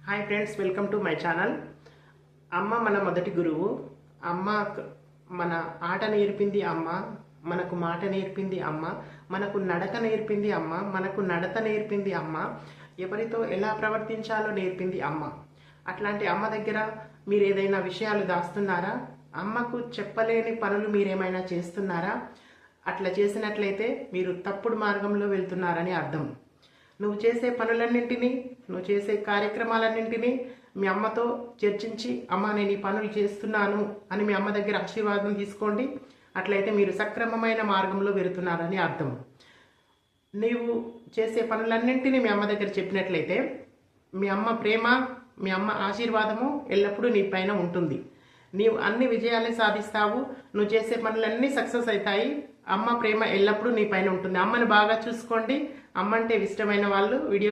Hi friends, welcome to my channel. అమ్మ మన మొదటి గురువు. అమ్మ మన ఆట నేర్పింది అమ్మ, మనకు మాట నేర్పింది అమ్మ, మనకు నడక నేర్పింది అమ్మ, మనకు నడత నేర్పింది అమ్మ, ఎవరితో ఎలా ప్రవర్తించాలో నేర్పింది అమ్మ. అట్లాంటి అమ్మ దగ్గర మీరు ఏదైనా విషయాలు దాస్తున్నారా? అమ్మకు చెప్పలేని పనులు మీరేమైనా చేస్తున్నారా? అట్లా చేసినట్లయితే మీరు తప్పుడు మార్గంలో వెళ్తున్నారని అర్థం. నువ్వు చేసే పనులన్నింటినీ, నువ్వు చేసే కార్యక్రమాలన్నింటినీ మీ అమ్మతో చర్చించి, అమ్మ నేను ఈ పనులు చేస్తున్నాను అని మీ అమ్మ దగ్గర ఆశీర్వాదం తీసుకోండి. అట్లయితే మీరు సక్రమమైన మార్గంలో వెళుతున్నారని అర్థం. నీవు చేసే పనులన్నింటినీ మీ అమ్మ దగ్గర చెప్పినట్లయితే మీ అమ్మ ప్రేమ, మీ అమ్మ ఆశీర్వాదము ఎల్లప్పుడూ నీ పైన ఉంటుంది. నీవు అన్ని విజయాలే సాధిస్తావు. నువ్వు చేసే పనులన్నీ సక్సెస్ అవుతాయి. అమ్మ ప్రేమ ఎల్లప్పుడూ నీ పైన ఉంటుంది. అమ్మని బాగా చూసుకోండి. అమ్మ అంటే ఇష్టమైన వాళ్ళు వీడియో